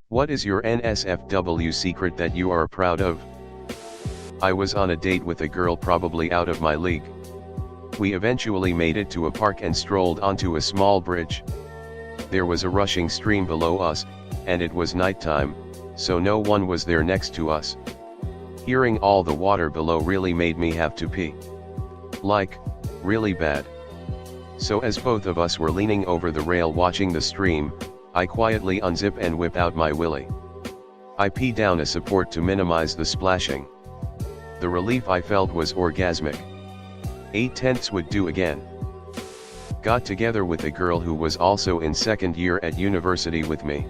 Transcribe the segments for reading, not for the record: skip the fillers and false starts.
What is your NSFW secret that you are proud of? I was on a date with a girl probably out of my league. We eventually made it to a park and strolled onto a small bridge. There was a rushing stream below us, and it was nighttime, so no one was there next to us. Hearing all the water below really made me have to pee. Like, really bad. So as both of us were leaning over the rail watching the stream, I quietly unzip and whip out my willy. I pee down a support to minimize the splashing. The relief I felt was orgasmic. 8/10 would do again. Got together with a girl who was also in second year at university with me.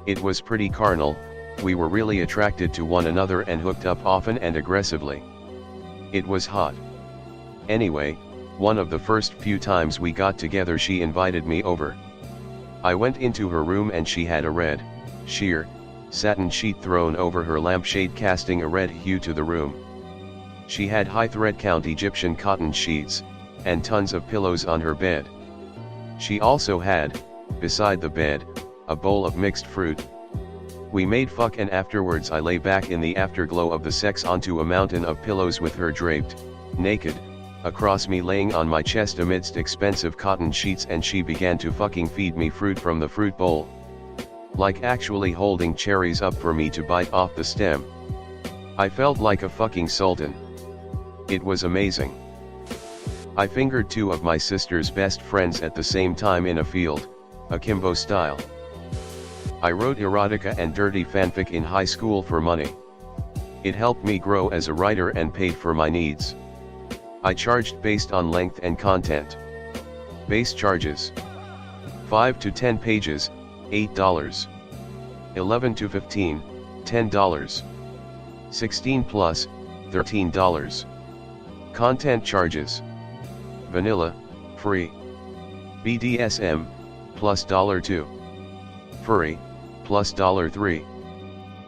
It was pretty carnal, we were really attracted to one another and hooked up often and aggressively. It was hot. Anyway, one of the first few times we got together she invited me over. I went into her room and she had a red, sheer, satin sheet thrown over her lampshade casting a red hue to the room. She had high thread count Egyptian cotton sheets, and tons of pillows on her bed. She also had, beside the bed, a bowl of mixed fruit. We made fuck and afterwards I lay back in the afterglow of the sex onto a mountain of pillows with her draped, naked, across me laying on my chest amidst expensive cotton sheets and she began to fucking feed me fruit from the fruit bowl. Like actually holding cherries up for me to bite off the stem. I felt like a fucking sultan. It was amazing. I fingered two of my sister's best friends at the same time in a field, akimbo style. I wrote erotica and dirty fanfic in high school for money. It helped me grow as a writer and paid for my needs. I charged based on length and content. Base charges: 5 to 10 pages, $8. 11 to 15, $10. 16 plus, $13. Content charges: vanilla, free. BDSM, plus $2. Furry, plus $3.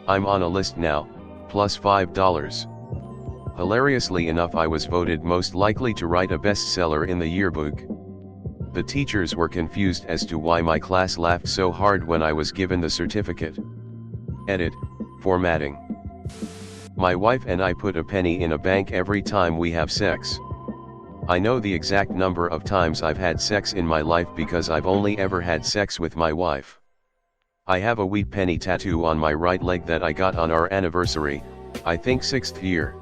I'm on a list now, plus $5. Hilariously enough, I was voted most likely to write a bestseller in the yearbook. The teachers were confused as to why my class laughed so hard when I was given the certificate. Edit, formatting. My wife and I put a penny in a bank every time we have sex. I know the exact number of times I've had sex in my life because I've only ever had sex with my wife. I have a wheat penny tattoo on my right leg that I got on our anniversary, I think 6th year.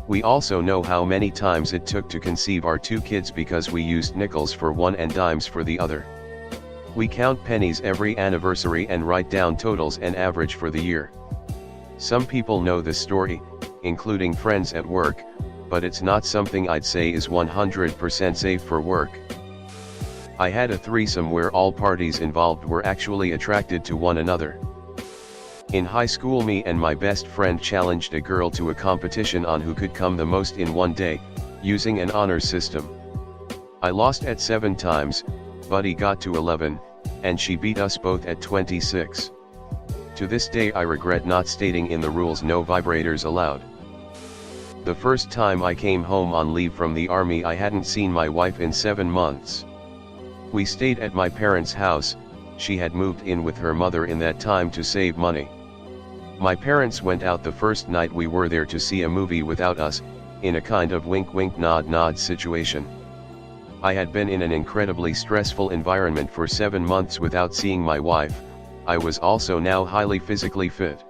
We also know how many times it took to conceive our 2 kids because we used nickels for one and dimes for the other. We count pennies every anniversary and write down totals and average for the year. Some people know this story, including friends at work, but it's not something I'd say is 100% safe for work. I had a threesome where all parties involved were actually attracted to one another. In high school, me and my best friend challenged a girl to a competition on who could come the most in one day, using an honor system. I lost at 7 times, Buddy got to 11, and she beat us both at 26. To this day I regret not stating in the rules no vibrators allowed. The first time I came home on leave from the army I hadn't seen my wife in 7 months. We stayed at my parents' house, she had moved in with her mother in that time to save money. My parents went out the first night we were there to see a movie without us, in a kind of wink wink nod nod situation. I had been in an incredibly stressful environment for 7 months without seeing my wife. I was also now highly physically fit.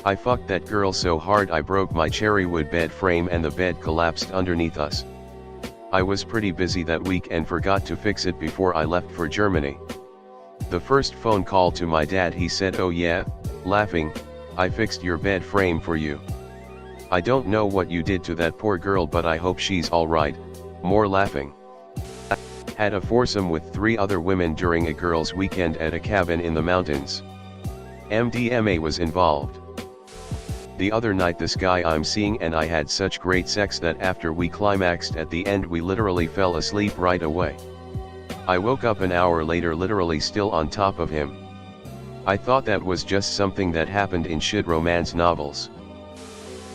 I fucked that girl so hard I broke my cherry wood bed frame and the bed collapsed underneath us. I was pretty busy that week and forgot to fix it before I left for Germany. The first phone call to my dad, he said, "Oh yeah," laughing, "I fixed your bed frame for you. I don't know what you did to that poor girl, but I hope she's alright," more laughing. Had a foursome with 3 other women during a girls' weekend at a cabin in the mountains. MDMA was involved. The other night this guy I'm seeing and I had such great sex that after we climaxed at the end we literally fell asleep right away. I woke up an hour later literally still on top of him. I thought that was just something that happened in shit romance novels.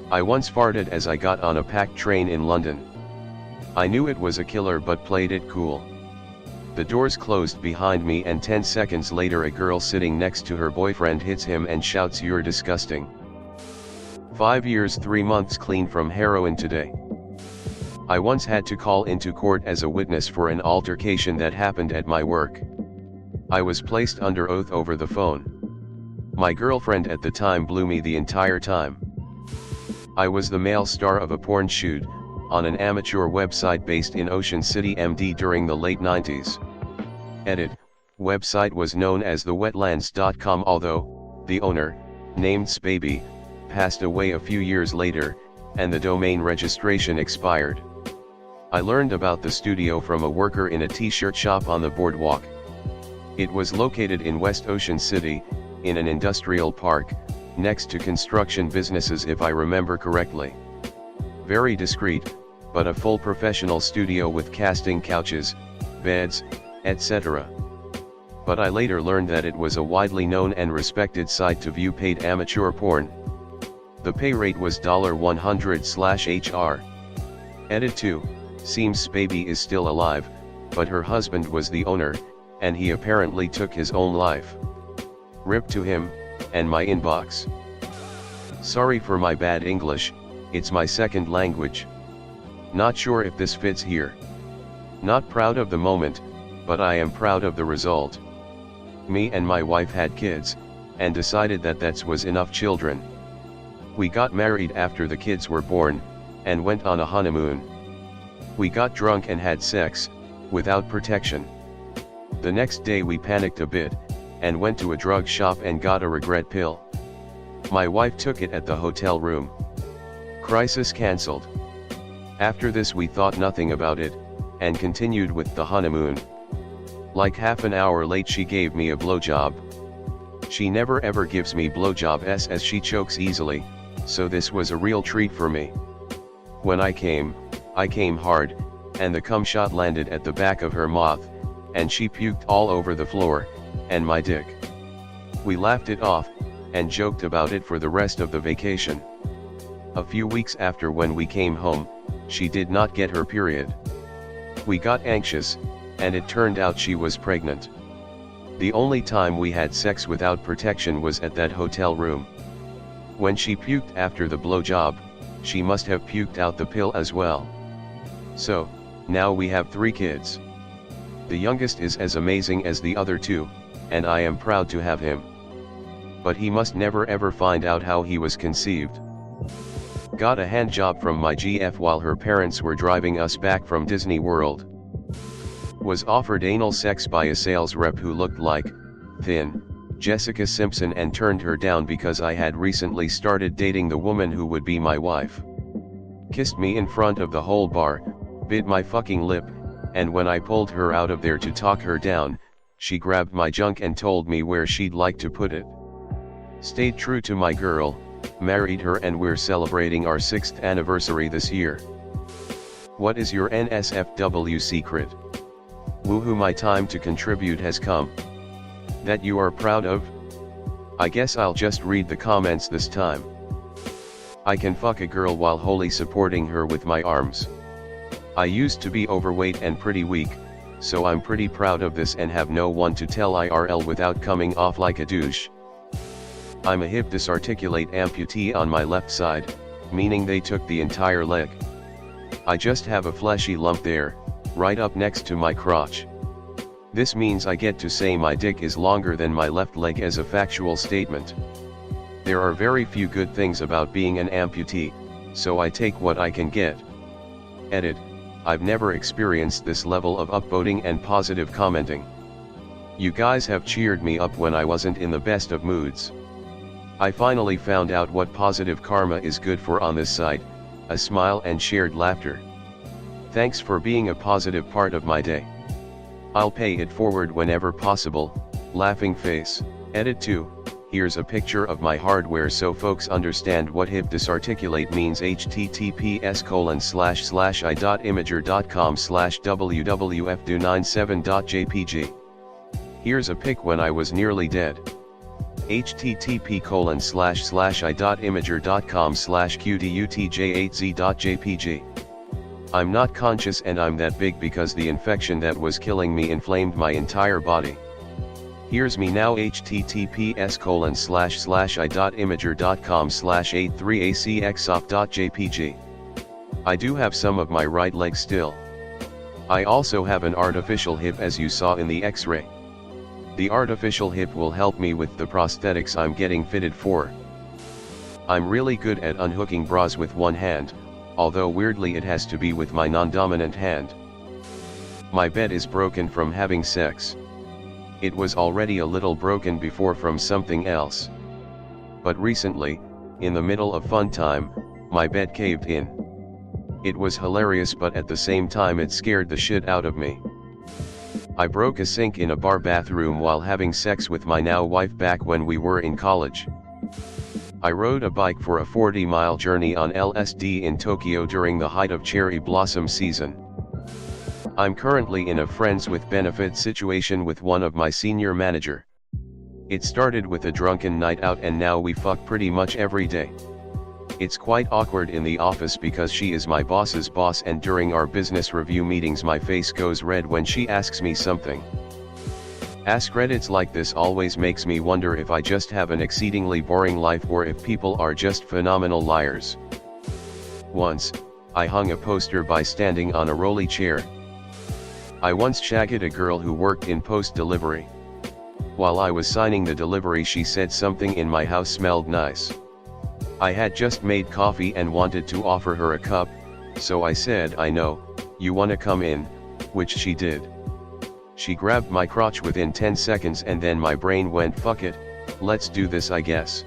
I once farted as I got on a packed train in London. I knew it was a killer but played it cool. The doors closed behind me and 10 seconds later a girl sitting next to her boyfriend hits him and shouts, "You're disgusting." 5 years 3 months clean from heroin today. I once had to call into court as a witness for an altercation that happened at my work. I was placed under oath over the phone. My girlfriend at the time blew me the entire time. I was the male star of a porn shoot, on an amateur website based in Ocean City, MD during the late 90s. Edit, website was known as thewetlands.com, although, the owner, named Spaby, passed away a few years later, and the domain registration expired. I learned about the studio from a worker in a t-shirt shop on the boardwalk. It was located in West Ocean City, in an industrial park, next to construction businesses if I remember correctly. Very discreet, but a full professional studio with casting couches, beds, etc. But I later learned that it was a widely known and respected site to view paid amateur porn. The pay rate was $100/HR. Edit 2, seems Spaby is still alive, but her husband was the owner, and he apparently took his own life. RIP to him, and my inbox. Sorry for my bad English, it's my second language. Not sure if this fits here. Not proud of the moment, but I am proud of the result. Me and my wife had kids, and decided that was enough children. We got married after the kids were born, and went on a honeymoon. We got drunk and had sex, without protection. The next day we panicked a bit, and went to a drug shop and got a regret pill. My wife took it at the hotel room. Crisis cancelled. After this we thought nothing about it, and continued with the honeymoon. Like half an hour late she gave me a blowjob. She never ever gives me blowjobs as she chokes easily, so this was a real treat for me. When I came hard, and the cum shot landed at the back of her mouth, and she puked all over the floor, and my dick. We laughed it off, and joked about it for the rest of the vacation. A few weeks after, when we came home, she did not get her period. We got anxious, and it turned out she was pregnant. The only time we had sex without protection was at that hotel room. When she puked after the blowjob, she must have puked out the pill as well. So, now we have 3 kids. The youngest is as amazing as the other 2, and I am proud to have him. But he must never ever find out how he was conceived. Got a hand job from my GF while her parents were driving us back from Disney World. Was offered anal sex by a sales rep who looked like, thin, Jessica Simpson, and turned her down because I had recently started dating the woman who would be my wife. Kissed me in front of the whole bar, bit my fucking lip, and when I pulled her out of there to talk her down, she grabbed my junk and told me where she'd like to put it. Stayed true to my girl, married her, and we're celebrating our 6th anniversary this year. What is your NSFW secret? Woohoo, my time to contribute has come. That you are proud of? I guess I'll just read the comments this time. I can fuck a girl while wholly supporting her with my arms. I used to be overweight and pretty weak, so I'm pretty proud of this and have no one to tell IRL without coming off like a douche. I'm a hip dysarticulate amputee on my left side, meaning they took the entire leg. I just have a fleshy lump there, right up next to my crotch. This means I get to say my dick is longer than my left leg as a factual statement. There are very few good things about being an amputee, so I take what I can get. Edit, I've never experienced this level of upvoting and positive commenting. You guys have cheered me up when I wasn't in the best of moods. I finally found out what positive karma is good for on this site, a smile and shared laughter. Thanks for being a positive part of my day. I'll pay it forward whenever possible, laughing face. Edit 2, here's a picture of my hardware so folks understand what hip dysarticulate means. https://i.imager.com/wwf297.jpg. Here's a pic when I was nearly dead. http://i.imager.com/qdutj8z.jpg. I'm not conscious and I'm that big because the infection that was killing me inflamed my entire body. Here's me now. https://i.imager.com/83acxop.jpg. I do have some of my right leg still. I also have an artificial hip as you saw in the x-ray. The artificial hip will help me with the prosthetics I'm getting fitted for. I'm really good at unhooking bras with one hand, although weirdly it has to be with my non-dominant hand. My bed is broken from having sex. It was already a little broken before from something else. But recently, in the middle of fun time, my bed caved in. It was hilarious, but at the same time it scared the shit out of me. I broke a sink in a bar bathroom while having sex with my now wife back when we were in college. I rode a bike for a 40-mile journey on LSD in Tokyo during the height of cherry blossom season. I'm currently in a friends with benefits situation with one of my senior manager. It started with a drunken night out and now we fuck pretty much every day. It's quite awkward in the office because she is my boss's boss, and during our business review meetings my face goes red when she asks me something. AskReddits like this always makes me wonder if I just have an exceedingly boring life or if people are just phenomenal liars. Once, I hung a poster by standing on a rolly chair. I once shagged a girl who worked in post-delivery. While I was signing the delivery she said something in my house smelled nice. I had just made coffee and wanted to offer her a cup, so I said, "I know, you wanna come in," which she did. She grabbed my crotch within 10 seconds and then my brain went, "Fuck it, let's do this I guess."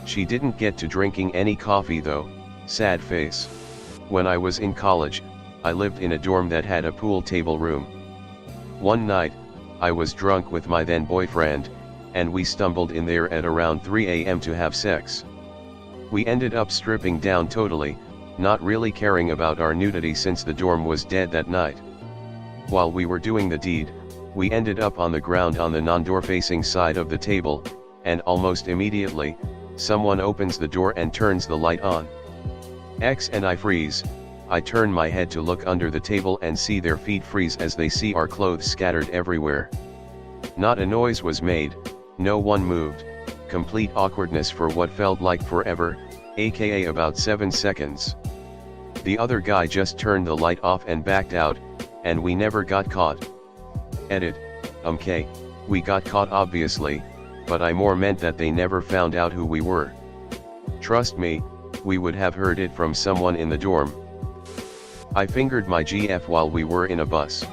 She didn't get to drinking any coffee though, sad face. When I was in college, I lived in a dorm that had a pool table room. One night, I was drunk with my then boyfriend, and we stumbled in there at around 3 a.m. to have sex. We ended up stripping down totally, not really caring about our nudity since the dorm was dead that night. While we were doing the deed, we ended up on the ground on the non-door facing side of the table, and almost immediately, someone opens the door and turns the light on. X and I freeze. I turn my head to look under the table and see their feet freeze as they see our clothes scattered everywhere. Not a noise was made, no one moved, complete awkwardness for what felt like forever, aka about 7 seconds. The other guy just turned the light off and backed out, and we never got caught. Edit, we got caught obviously, but I more meant that they never found out who we were. Trust me, we would have heard it from someone in the dorm. I fingered my GF while we were in a bus.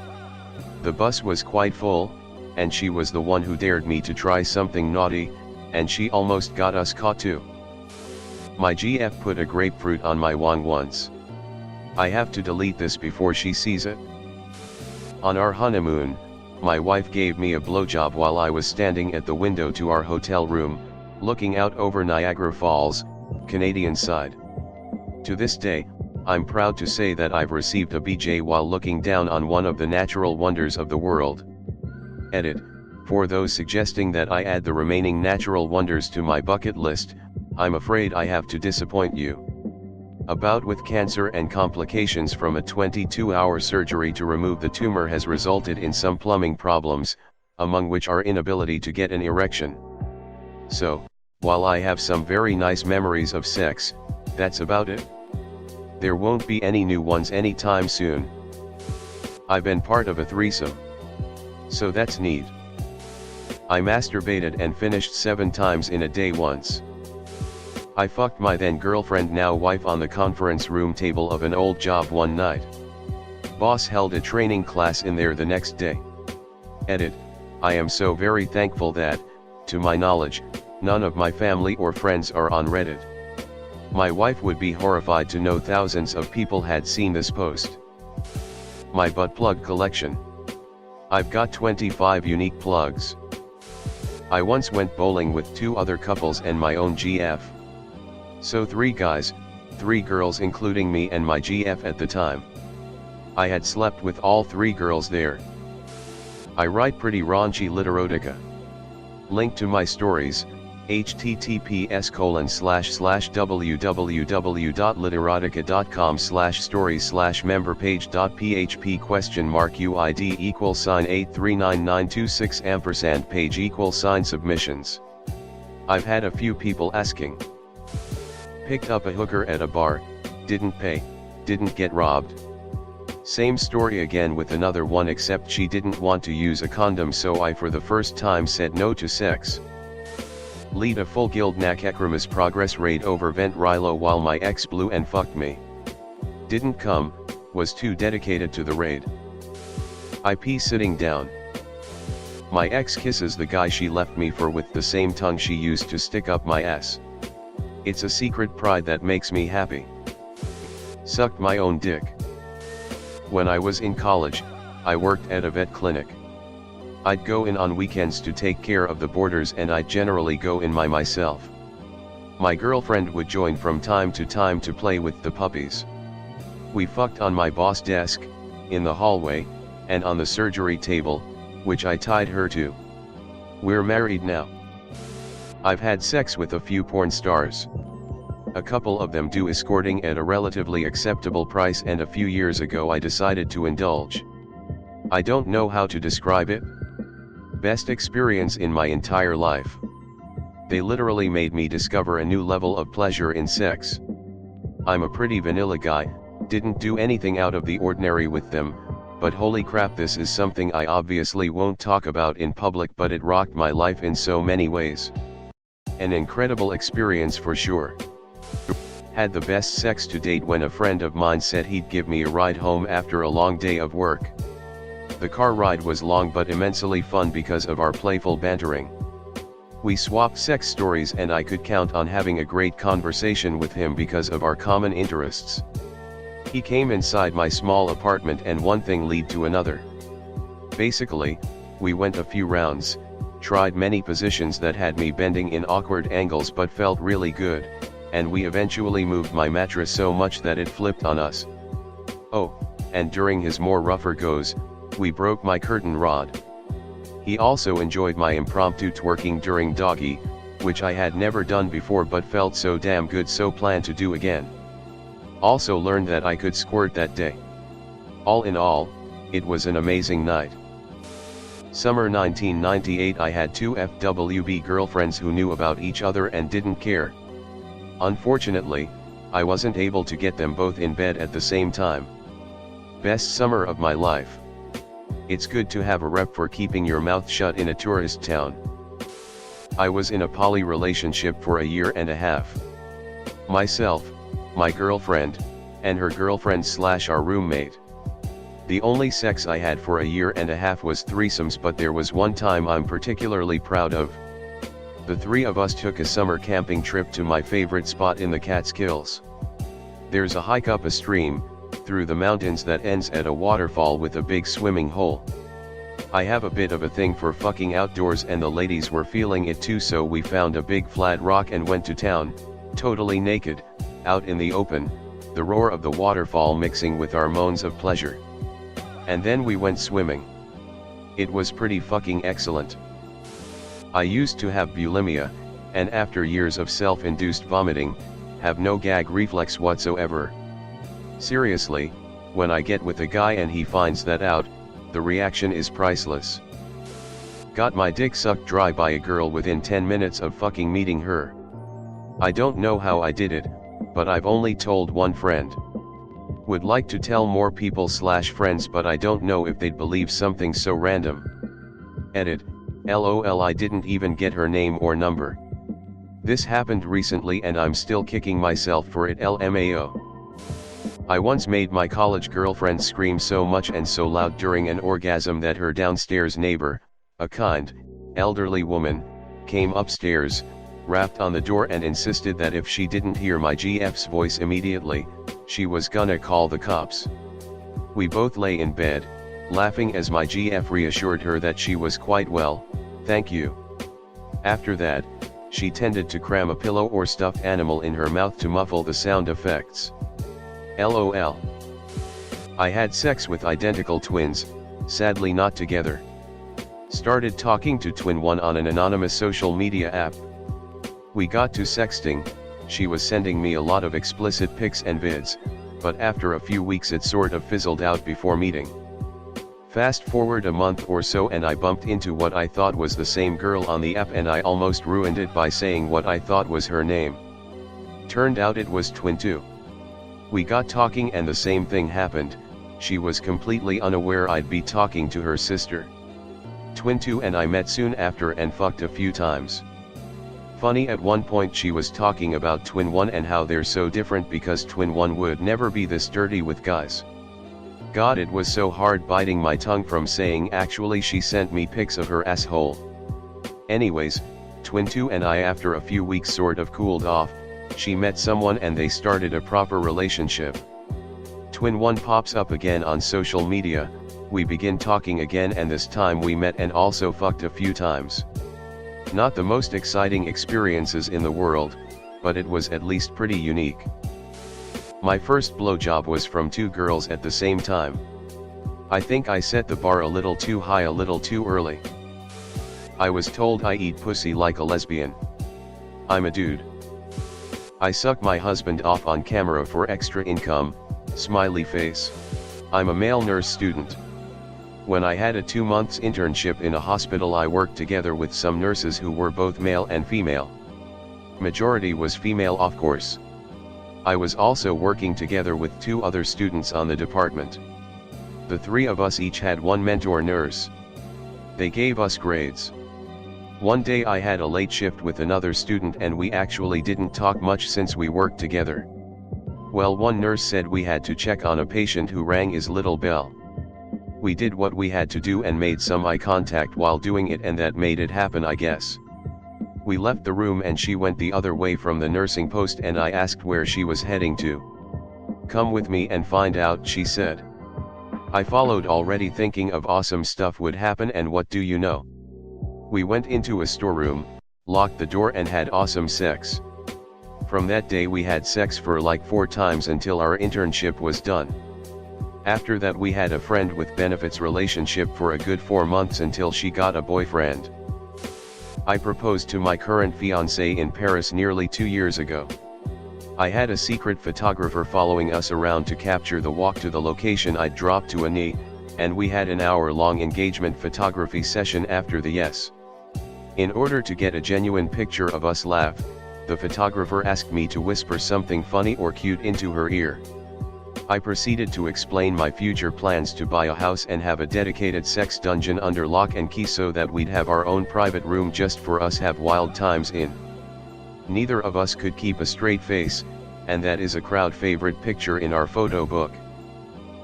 The bus was quite full, and she was the one who dared me to try something naughty, and she almost got us caught too. My GF put a grapefruit on my wang once. I have to delete this before she sees it. On our honeymoon, my wife gave me a blowjob while I was standing at the window to our hotel room, looking out over Niagara Falls, Canadian side. To this day, I'm proud to say that I've received a BJ while looking down on one of the natural wonders of the world. Edit, for those suggesting that I add the remaining natural wonders to my bucket list, I'm afraid I have to disappoint you. A bout with cancer and complications from a 22-hour surgery to remove the tumor has resulted in some plumbing problems, among which are inability to get an erection. So, while I have some very nice memories of sex, that's about it. There won't be any new ones anytime soon. I've been part of a threesome. So that's neat. I masturbated and finished 7 times in a day once. I fucked my then girlfriend now wife on the conference room table of an old job one night. Boss held a training class in there the next day. Edit, I am so very thankful that, to my knowledge, none of my family or friends are on Reddit. My wife would be horrified to know thousands of people had seen this post. My butt plug collection. I've got 25 unique plugs. I once went bowling with 2 other couples and my own GF. So 3 guys, 3 girls including me and my GF at the time. I had slept with all 3 girls there. I write pretty raunchy literotica. Link to my stories, https://www.literotica.com/stories/memberpage.php?uid=8399268%page=submissions. I've had a few people asking. Picked up a hooker at a bar, didn't pay, didn't get robbed. Same story again with another one, except she didn't want to use a condom, so I for the first time said no to sex. Lead a full guild Nakekrimas progress raid over Vent Rilo while my ex blew and fucked me. Didn't come, was too dedicated to the raid. IP sitting down. My ex kisses the guy she left me for with the same tongue she used to stick up my ass. It's a secret pride that makes me happy. Sucked my own dick. When I was in college, I worked at a vet clinic. I'd go in on weekends to take care of the boarders, and I'd generally go in myself. My girlfriend would join from time to time to play with the puppies. We fucked on my boss desk, in the hallway, and on the surgery table, which I tied her to. We're married now. I've had sex with a few porn stars. A couple of them do escorting at a relatively acceptable price, and a few years ago I decided to indulge. I don't know how to describe it. Best experience in my entire life. They literally made me discover a new level of pleasure in sex. I'm a pretty vanilla guy, didn't do anything out of the ordinary with them, but holy crap, this is something I obviously won't talk about in public, but it rocked my life in so many ways. An incredible experience for sure. Had the best sex to date when a friend of mine said he'd give me a ride home after a long day of work. The car ride was long but immensely fun because of our playful bantering. We swapped sex stories, and I could count on having a great conversation with him because of our common interests. He came inside my small apartment and one thing led to another. Basically, we went a few rounds, tried many positions that had me bending in awkward angles but felt really good, and we eventually moved my mattress so much that it flipped on us. Oh, and during his more rougher goes, we broke my curtain rod. He also enjoyed my impromptu twerking during doggy, which I had never done before but felt so damn good, so planned to do again. Also learned that I could squirt that day. All in all, it was an amazing night. Summer 1998, I had two FWB girlfriends who knew about each other and didn't care. Unfortunately, I wasn't able to get them both in bed at the same time. Best summer of my life. It's good to have a rep for keeping your mouth shut in a tourist town. I was in a poly relationship for a year and a half. Myself, my girlfriend, and her girlfriend / our roommate. The only sex I had for a year and a half was threesomes, but there was one time I'm particularly proud of. The three of us took a summer camping trip to my favorite spot in the Catskills. There's a hike up a stream, through the mountains, that ends at a waterfall with a big swimming hole. I have a bit of a thing for fucking outdoors, and the ladies were feeling it too, so we found a big flat rock and went to town, totally naked, out in the open, the roar of the waterfall mixing with our moans of pleasure. And then we went swimming. It was pretty fucking excellent. I used to have bulimia, and after years of self-induced vomiting, have no gag reflex whatsoever. Seriously, when I get with a guy and he finds that out, the reaction is priceless. Got my dick sucked dry by a girl within 10 minutes of fucking meeting her. I don't know how I did it, but I've only told one friend. Would like to tell more people / friends, but I don't know if they'd believe something so random. Edit. LOL, I didn't even get her name or number. This happened recently and I'm still kicking myself for it, LMAO. I once made my college girlfriend scream so much and so loud during an orgasm that her downstairs neighbor, a kind, elderly woman, came upstairs, rapped on the door and insisted that if she didn't hear my GF's voice immediately, she was gonna call the cops. We both lay in bed, laughing as my GF reassured her that she was quite well, thank you. After that, she tended to cram a pillow or stuffed animal in her mouth to muffle the sound effects. LOL. I had sex with identical twins, sadly not together. Started talking to twin one on an anonymous social media app. We got to sexting, she was sending me a lot of explicit pics and vids, but after a few weeks it sort of fizzled out before meeting. Fast forward a month or so and I bumped into what I thought was the same girl on the app, and I almost ruined it by saying what I thought was her name. Turned out it was Twin2. We got talking and the same thing happened. She was completely unaware I'd be talking to her sister. Twin2 and I met soon after and fucked a few times. Funny, at one point she was talking about Twin1 and how they're so different because Twin1 would never be this dirty with guys. God, it was so hard biting my tongue from saying actually she sent me pics of her asshole. Anyways, Twin2 and I after a few weeks sort of cooled off, she met someone and they started a proper relationship. Twin1 pops up again on social media, we begin talking again and this time we met and also fucked a few times. Not the most exciting experiences in the world, but it was at least pretty unique. My first blowjob was from two girls at the same time. I think I set the bar a little too high a little too early. I was told I eat pussy like a lesbian. I'm a dude. I suck my husband off on camera for extra income, smiley face. I'm a male nurse student. When I had a 2 months internship in a hospital I worked together with some nurses who were both male and female. Majority was female of course. I was also working together with 2 other students on the department. The 3 of us each had one mentor nurse. They gave us grades. One day I had a late shift with another student and we actually didn't talk much since we worked together. Well, one nurse said we had to check on a patient who rang his little bell. We did what we had to do and made some eye contact while doing it, and that made it happen, I guess. We left the room and she went the other way from the nursing post and I asked where she was heading to. "Come with me and find out," she said. I followed, already thinking of awesome stuff would happen, and what do you know? We went into a storeroom, locked the door and had awesome sex. From that day we had sex for like 4 times until our internship was done. After that we had a friend with benefits relationship for a good 4 months until she got a boyfriend. I proposed to my current fiancé in Paris nearly 2 years ago. I had a secret photographer following us around to capture the walk to the location I'd dropped to a knee, and we had an hour-long engagement photography session after the yes. In order to get a genuine picture of us laugh, the photographer asked me to whisper something funny or cute into her ear. I proceeded to explain my future plans to buy a house and have a dedicated sex dungeon under lock and key so that we'd have our own private room just for us have wild times in. Neither of us could keep a straight face, and that is a crowd favorite picture in our photo book.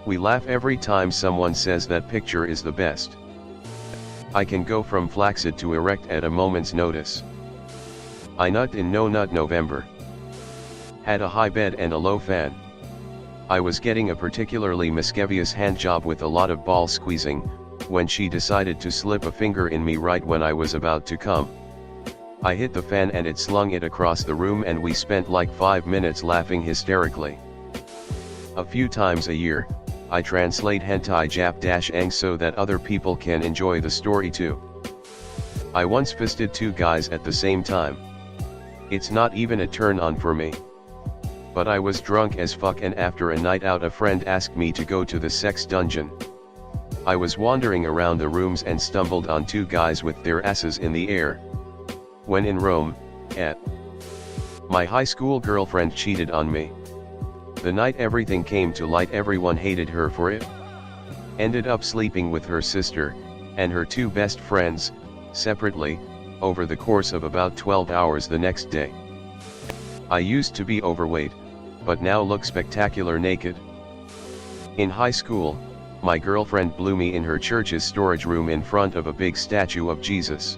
We laugh every time someone says that picture is the best. I can go from flaccid to erect at a moment's notice. I nut in No Nut November. Had a high bed and a low fan. I was getting a particularly mischievous handjob with a lot of ball squeezing, when she decided to slip a finger in me right when I was about to come. I hit the fan and it slung it across the room and we spent like 5 minutes laughing hysterically. A few times a year, I translate hentai Jap-ang so that other people can enjoy the story too. I once fisted 2 guys at the same time. It's not even a turn on for me. But I was drunk as fuck, and after a night out a friend asked me to go to the sex dungeon. I was wandering around the rooms and stumbled on 2 guys with their asses in the air. When in Rome, my high school girlfriend cheated on me. The night everything came to light, everyone hated her for it. Ended up sleeping with her sister, and her 2 best friends, separately, over the course of about 12 hours the next day. I used to be overweight, but now look spectacular naked. In high school, my girlfriend blew me in her church's storage room in front of a big statue of Jesus.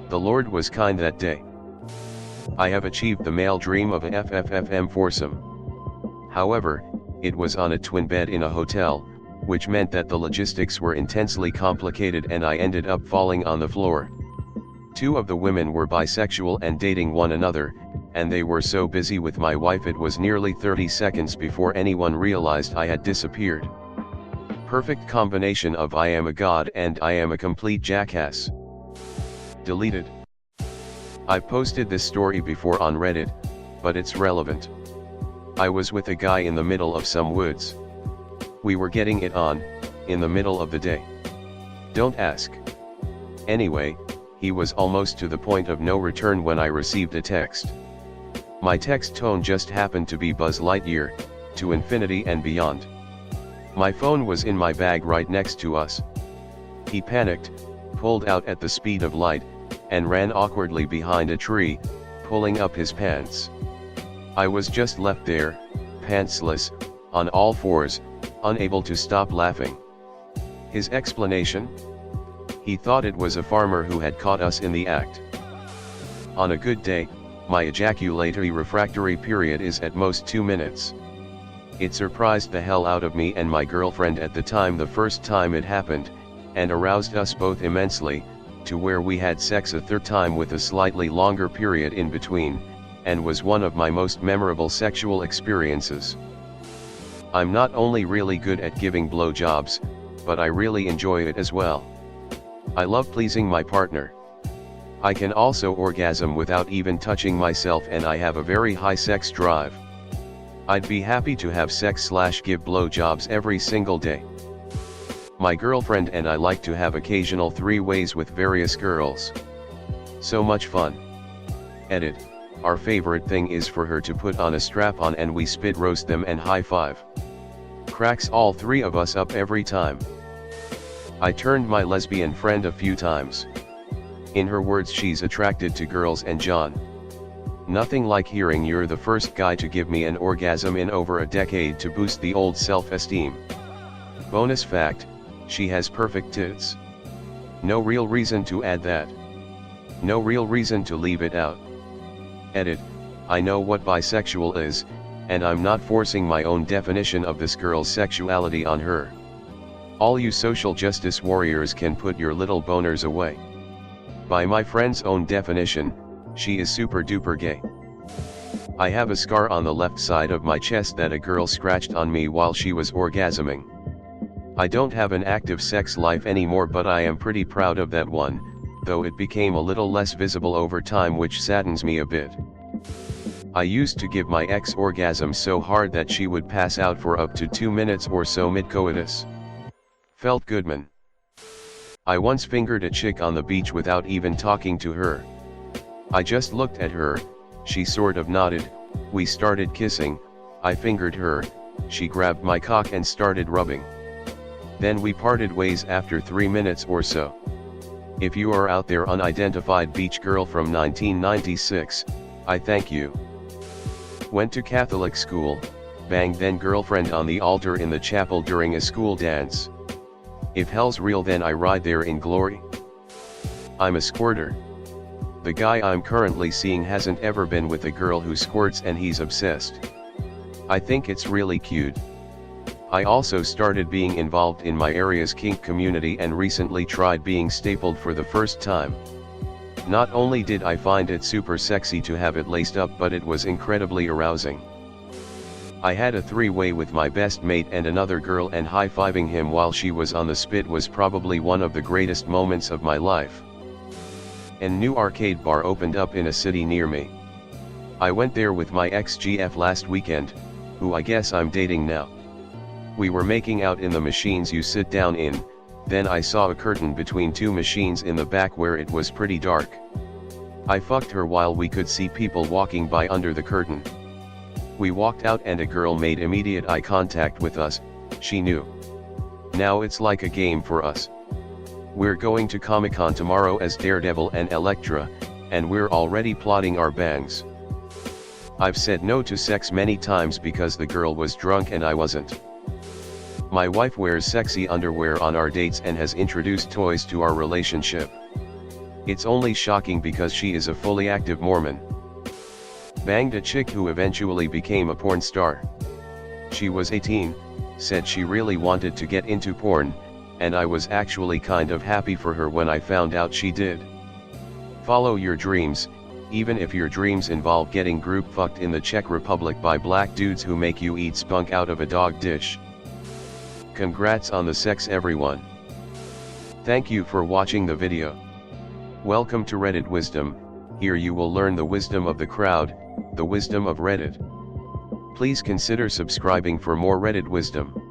The Lord was kind that day. I have achieved the male dream of a FFFM foursome. However, it was on a twin bed in a hotel, which meant that the logistics were intensely complicated and I ended up falling on the floor. 2 of the women were bisexual and dating one another, and they were so busy with my wife it was nearly 30 seconds before anyone realized I had disappeared. Perfect combination of I am a god and I am a complete jackass. Deleted. I've posted this story before on Reddit, but it's relevant. I was with a guy in the middle of some woods. We were getting it on, in the middle of the day. Don't ask. Anyway, he was almost to the point of no return when I received a text. My text tone just happened to be Buzz Lightyear, to infinity and beyond. My phone was in my bag right next to us. He panicked, pulled out at the speed of light, and ran awkwardly behind a tree, pulling up his pants. I was just left there, pantsless, on all fours, unable to stop laughing. His explanation? He thought it was a farmer who had caught us in the act. On a good day, my ejaculatory refractory period is at most 2 minutes. It surprised the hell out of me and my girlfriend at the time the first time it happened, and aroused us both immensely, to where we had sex a third time with a slightly longer period in between, and was one of my most memorable sexual experiences. I'm not only really good at giving blowjobs, but I really enjoy it as well. I love pleasing my partner. I can also orgasm without even touching myself, and I have a very high sex drive. I'd be happy to have sex/give blowjobs every single day. My girlfriend and I like to have occasional three-ways with various girls. So much fun. Edit. Our favorite thing is for her to put on a strap-on and we spit roast them and high-five. Cracks all three of us up every time. I turned my lesbian friend a few times. In her words, she's attracted to girls and John. Nothing like hearing you're the first guy to give me an orgasm in over a decade to boost the old self-esteem. Bonus fact, she has perfect tits. No real reason to add that. No real reason to leave it out. Edit. I know what bisexual is, and I'm not forcing my own definition of this girl's sexuality on her. All you social justice warriors can put your little boners away. By my friend's own definition, she is super duper gay. I have a scar on the left side of my chest that a girl scratched on me while she was orgasming. I don't have an active sex life anymore, but I am pretty proud of that one, though it became a little less visible over time, which saddens me a bit. I used to give my ex orgasms so hard that she would pass out for up to 2 minutes or so mid-coitus. Felt good, man. I once fingered a chick on the beach without even talking to her. I just looked at her, she sort of nodded, we started kissing, I fingered her, she grabbed my cock and started rubbing. Then we parted ways after 3 minutes or so. If you are out there, unidentified beach girl from 1996, I thank you. Went to Catholic school, banged then girlfriend on the altar in the chapel during a school dance. If hell's real, then I ride there in glory. I'm a squirter. The guy I'm currently seeing hasn't ever been with a girl who squirts and he's obsessed. I think it's really cute. I also started being involved in my area's kink community and recently tried being stapled for the first time. Not only did I find it super sexy to have it laced up, but it was incredibly arousing. I had a three-way with my best mate and another girl, and high-fiving him while she was on the spit was probably one of the greatest moments of my life. A new arcade bar opened up in a city near me. I went there with my ex-GF last weekend, who I guess I'm dating now. We were making out in the machines you sit down in, then I saw a curtain between two machines in the back where it was pretty dark. I fucked her while we could see people walking by under the curtain. We walked out and a girl made immediate eye contact with us, she knew. Now it's like a game for us. We're going to Comic-Con tomorrow as Daredevil and Elektra, and we're already plotting our bangs. I've said no to sex many times because the girl was drunk and I wasn't. My wife wears sexy underwear on our dates and has introduced toys to our relationship. It's only shocking because she is a fully active Mormon. Banged a chick who eventually became a porn star. She was 18, said she really wanted to get into porn, and I was actually kind of happy for her when I found out she did. Follow your dreams, even if your dreams involve getting group fucked in the Czech Republic by black dudes who make you eat spunk out of a dog dish. Congrats on the sex, everyone. Thank you for watching the video. Welcome to Reddit Wisdom. Here you will learn the wisdom of the crowd, the wisdom of Reddit. Please consider subscribing for more Reddit wisdom.